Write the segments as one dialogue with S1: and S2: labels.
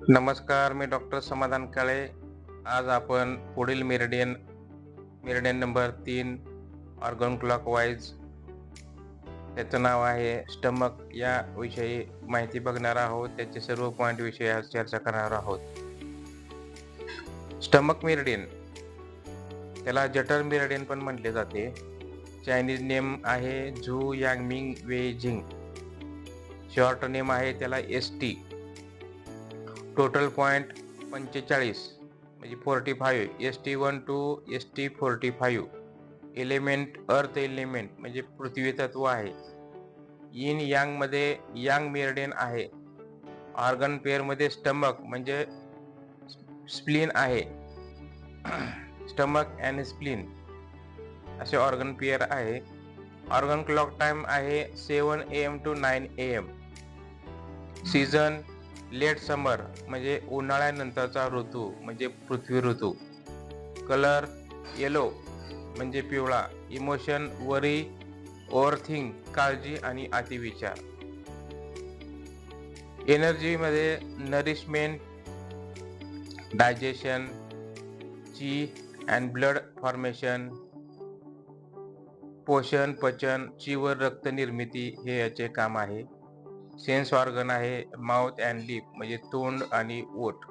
S1: नमस्कार, मी डॉक्टर समाधान काळे. आज आपण पुढील meridian meridian number 3 organ clockwise त्याचं नाव आहे स्टमक या विषयी माहिती बघणार आहोत. त्याचे सर्व पॉईंट विषयी आज चर्चा करणार आहोत. स्टमक मेरिडियन त्याला जठर मेरिडियन पण म्हटले जाते. चायनीज नेम आहे झू यांगमिंग वेजिंग. शॉर्ट नेम आहे त्याला ST. टोटल पॉईंट 45 म्हणजे 45. ST1 to ST45. Element earth element म्हणजे पृथ्वी तत्व आहे. इन यांग मध्ये यांग मेरिडियन आहे. ऑर्गन पेअर मध्ये स्टमक म्हणजे स्प्लीन आहे. स्टमक अँड स्प्लीन असे ऑर्गन पेअर आहे. ऑर्गन क्लॉक टाइम आहे 7 AM to 9 AM. Season late summer म्हणजे उन्हाळ्यानंतरचा ऋतू म्हणजे पृथ्वी ऋतू. कलर येलो म्हणजे पिवळा. इमोशन वरी, ओव्हरथिंक काळजी आणि अतिविचार. एनर्जी मध्ये नरिशमेंट, डायजेशन, ची अँड ब्लड फॉर्मेशन, पोषण, पचन, ची व रक्त निर्मिती हे याचे काम आहे. सेन्स ऑर्गन आहे माउथ अँड लिप म्हणजे तोंड आणि ओठ.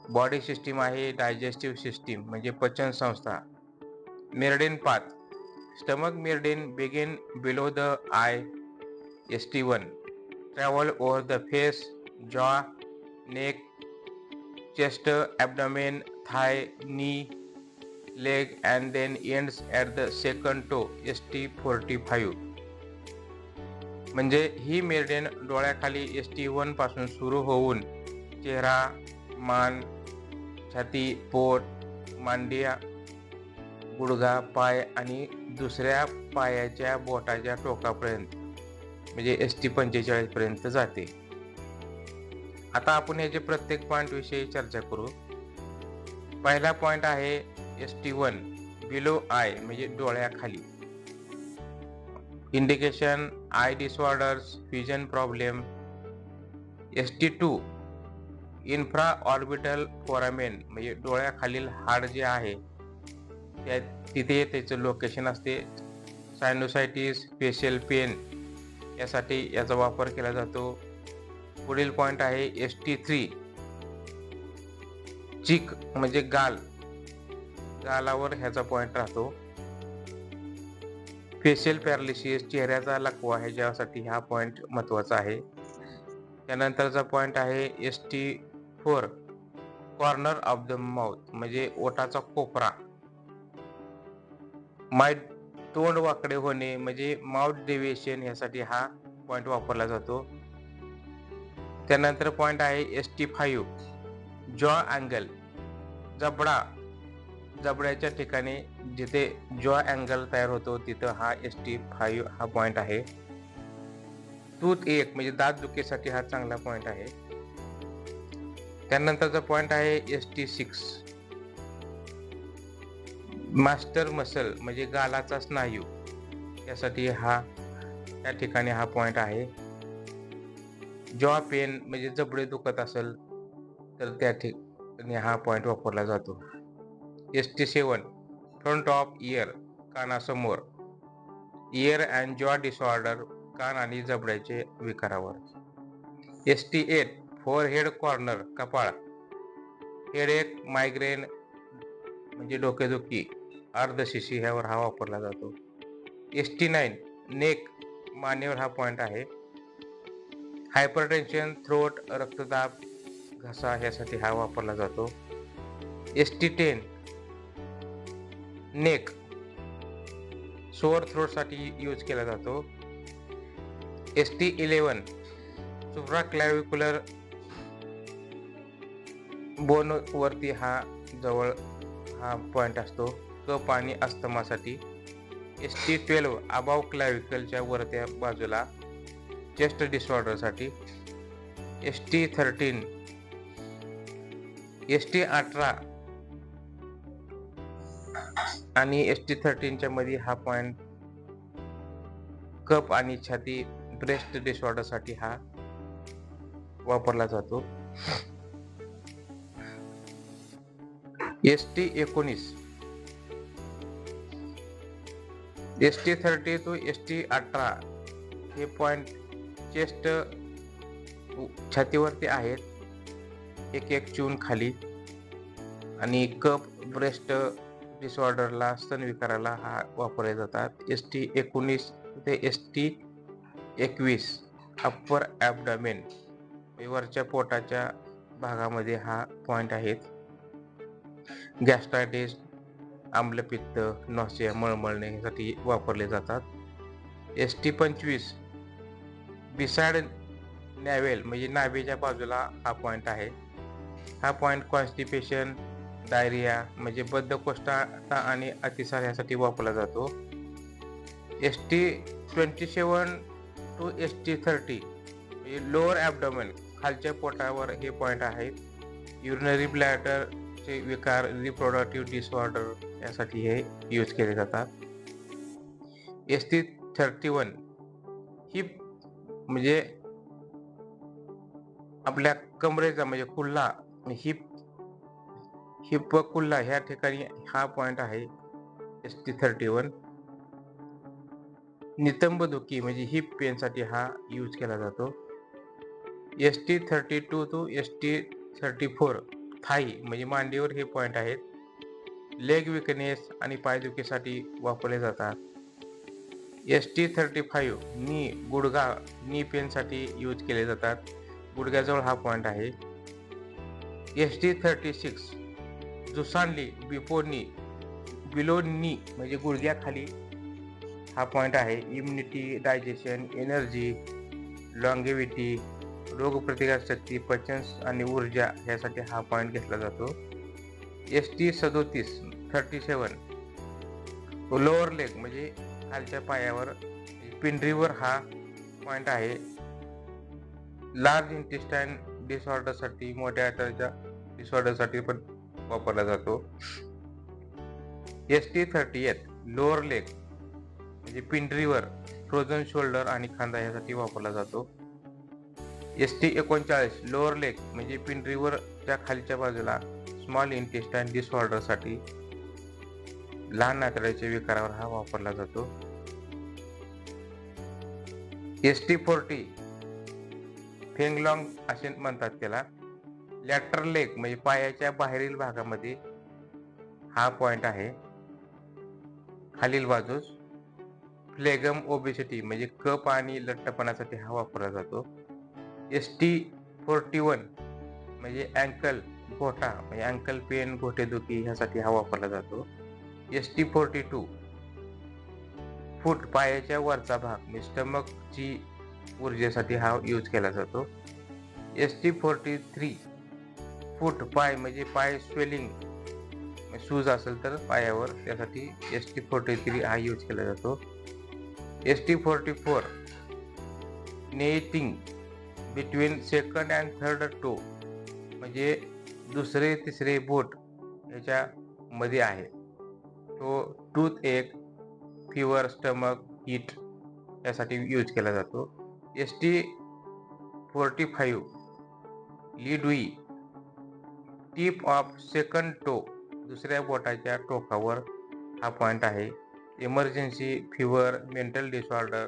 S1: बॉडी सिस्टीम आहे डायजेस्टिव्ह सिस्टीम म्हणजे पचन संस्था. Meridian path. Stomach meridian begin below the eye ST1, travel over the face, jaw, neck, chest, abdomen, thigh, knee, leg and then ends at the second toe ST45. म्हणजे ही meridian डोळ्याखाली ST1 पासून सुरू होऊन चेहरा, मान, छाती, पोट, मांडिया, गुडघा, पाय आणि दुसऱ्या पायाच्या बोटाच्या टोकापर्यंत म्हणजे ST45 पर्यंत जाते. आता आपण याचे प्रत्येक पॉईंट विषयी चर्चा करू. पहिला पॉईंट आहे ST1 बिलो आय म्हणजे डोळ्याखाली. Indication eye disorders, vision problem. ST2 infra orbital foramen म्हणजे डोळ्याखालील हाड जे आहे त्या तिथे त्याचं लोकेशन असते. सायनोसायटिस, फेशियल पेन यासाठी याचा वापर केला जातो. पुढील पॉईंट आहे ST3 चिक म्हणजे गाल, गालावर ह्याचा पॉईंट राहतो. फेशियल पॅरालिसिस चेहऱ्याचा लकवा ह्याच्यासाठी हा पॉईंट महत्वाचा आहे. त्यानंतरचा पॉईंट आहे ST4 corner of the mouth म्हणजे ओठाचा कोपरा. तोंड वाकडे होणे म्हणजे माउथ डेव्हिएशन यासाठी हा पॉईंट वापरला जातो. त्यानंतर पॉईंट आहे ST5 जॉ अँगल, जबड्याच्या ठिकाणी जिथे जॉ अँगल तयार होतो तिथं हा ST5 हा पॉईंट आहे. टूथ एक म्हणजे दात दुखीसाठी हा चांगला पॉईंट आहे. त्यानंतरचा पॉईंट आहे ST6 मास्टर मसल म्हणजे गालाचा स्नायू यासाठी त्या ठिकाणी हा पॉईंट आहे. जॉ पेन म्हणजे जबडे दुखत असेल तर त्या ठिकाणी हा पॉईंट वापरला जातो. ST7 फ्रंट ऑफ इयर कानासमोर. इयर अँड जॉ डिसऑर्डर कान आणि जबड्याचे विकारावर. ST8 फोरहेड कॉर्नर कपाळ. हेडेक, मायग्रेन म्हणजे डोकेदुखी, अर्धशिशी ह्यावर हा वापरला जातो. ST9 नेक मानेवर हा पॉईंट आहे. हायपरटेन्शन, थ्रोट, रक्तदाब, घसा ह्यासाठी हा वापरला जातो. ST10 नेक सोअर थ्रोट साठी यूज केला जातो. ST11 सुप्राक्लॅव्हिक्युलर बोन वरती जवळ हा पॉईंट असतो कफ आणि अस्थमासाठी. ST12 अबाव क्लॅव्हिकलच्या वरच्या बाजूला चेस्ट डिसऑर्डर साठी. ST13 ST18 आणि ST13 च्या मध्ये हा पॉईंट कफ आणि छाती ब्रेस्ट डिसऑर्डर साठी हा वापरला जातो. ST-19, ST-30 to ST-18 हे पॉइंट चेस्ट छातीवरती आहेत, एक च्यून खाली, आणि कप ब्रेस्ट डिसऑर्डरला, स्तन विकाराला हा वापरले जातात. ST-19 ते ST-21 अप्पर ॲबडॉमेन, वरच्या पोटाच्या भागामध्ये हा पॉइंट आहेत. गॅस्ट्रायटिस, आम्लपित्त, नॉसिया, मळमळणे यासाठी वापरले जातात. ST-25 बिसाइड नॅवेल म्हणजे नाभीच्या बाजूला हा पॉइंट आहे. हा पॉइंट कॉन्स्टिपेशन, डायरिया म्हणजे बद्धकोष्ठता आणि अतिसार यासाठी वापरला जातो. ST-27 टू ST-30 म्हणजे लोअर ॲबडॉमेन, खालच्या पोटावर हे पॉइंट आहेत. युरिनरी ब्लॅडरचे विकार, रिप्रोडक्टिव्ह डिसऑर्डर यासाठी हे यूज केले जातात. ST-31 हिप म्हणजे आपल्या कमरेचा म्हणजे कुल्ला, हिप कुल्ला ह्या ठिकाणी हा पॉइंट आहे. ST-31 नितंबदुखी म्हणजे हिप पेनसाठी हा यूज केला जातो. ST-32 टू ST-34 थाई म्हणजे मांडीवर हे पॉइंट आहेत. लेग विकनेस आणि पायदुखीसाठी वापरले जातात. ST-35 नी गुडघा, नी पेनसाठी यूज केले जातात. गुडघ्याजवळ हा पॉइंट आहे. ST-36 जुसानली, बिफोर नी, बिलो नी म्हणजे गुडघ्याखाली हा पॉइंट आहे. इम्युनिटी, डायजेशन, एनर्जी, लॉंगेविटी, रोगप्रतिकारशक्ती, पचन आणि ऊर्जा यासाठी हा पॉइंट घेतला जातो. ST-37 लोअर लेग म्हणजे खालच्या पायावर, पिंडरीवर हा पॉइंट आहे. लार्ज इंटेस्टाईन डिसऑर्डरसाठी, मोठ्या आतड्याच्या डिसऑर्डरसाठी पण वापरला जातो. ST-38 लोअर लेग म्हणजे पिंडरीवर, फ्रोझन शोल्डर आणि खांदा यासाठी वापरला जातो. ST-39 लोअर लेग म्हणजे पिंडरीवरच्या खालच्या बाजूला, स्मॉल इंटेस्टाईन डिसऑर्डरसाठी, लहान आतड्याच्या विकारावर हा वापरला जातो. ST-40 फेंगलॉंग असे म्हणतात त्याला. लॅटरल लेग म्हणजे पायाच्या बाहेरील भागामध्ये हा पॉइंट आहे, खालील बाजूस. फ्लेगम ओबेसिटी म्हणजे कप आणि लठ्ठपणासाठी हा वापरला जातो. ST-41 म्हणजे अँकल, घोटा म्हणजे अँकल पेन, घोटेदुखी ह्यासाठी हा वापरला जातो. ST-42 फूट, पायाच्या वरचा भाग म्हणजे स्टमकची ऊर्जेसाठी हा यूज केला जातो. ST-43 फूट, पाय म्हणजे पाय स्वेलिंग, सूज असेल तर पायावर, त्यासाठी ST-43 हा यूज केला जातो. ST-44 नेटिंग between second and third toe म्हणजे दुसरे तिसरे बोट ह्याच्या मध्ये आहे. तो toothache, fever, stomach, heat यासाठी यूज केला जातो. ST-45 लीडुई टिप ऑफ सेकंड टो, दुसऱ्या बोटाच्या टोकावर हा पॉइंट आहे. इमर्जन्सी, फीवर, मेंटल डिसऑर्डर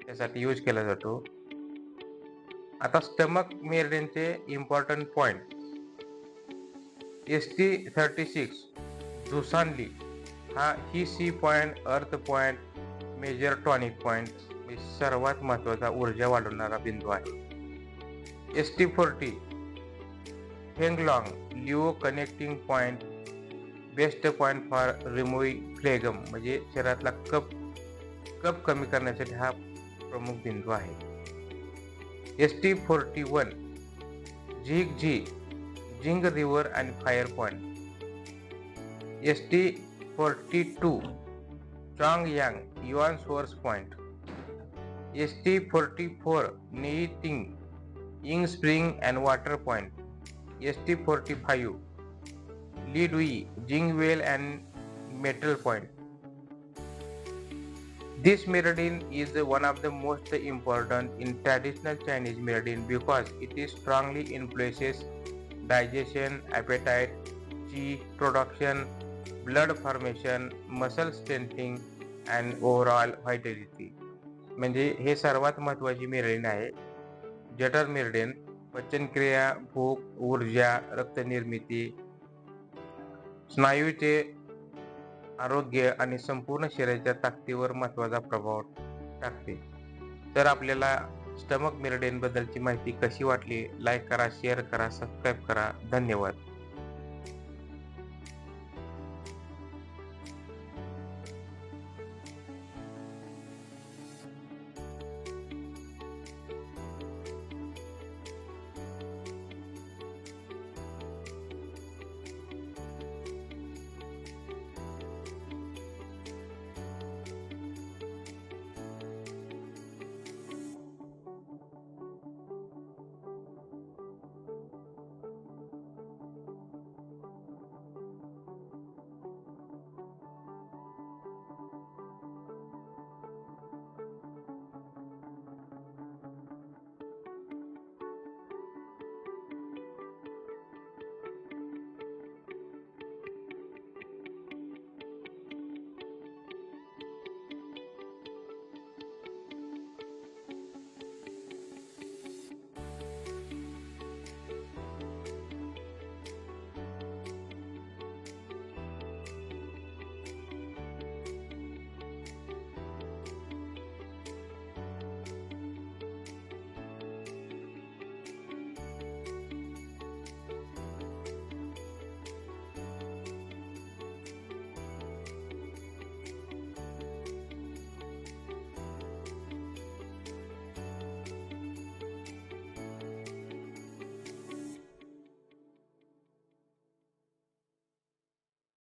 S1: यासाठी यूज केला जातो. आता स्टमक मेरिडियनचे इम्पॉर्टंट पॉइंट. ST-36 जुसानली हा he sea point, earth point, major tonic point सर्वात महत्वाचा ऊर्जा वाढवणारा बिंदू आहे. ST-40 फेंगलॉंग लिओ connecting point, best point for removing phlegm म्हणजे शरीरातला कप कमी करण्यासाठी हा प्रमुख बिंदू आहे. ST-41 जिंग river and fire point. ST-42 चाँगयांग युआन सोर्स पॉइंट. ST-44 नेटिंग इंग spring and water point. ST-45 लीडुई जिंग well and metal point. This meridian is one of the most important in traditional Chinese meridian because it is strongly influences digestion, appetite, qi production, blood formation, muscle strengthening and overall vitality. म्हणजे हे सर्वात महत्त्वाची meridian आहे. जठर meridian पचनक्रिया, भूक, ऊर्जा, रक्तनिर्मिती, स्नायूचे आरोग्य आणि संपूर्ण शरीराच्या ताकदीवर महत्त्वाचा प्रभाव टाकते. तर आपल्याला स्टमक मेरिडियन बद्दलची माहिती कशी वाटली? लाईक करा, शेअर करा, सबस्क्राईब करा. धन्यवाद.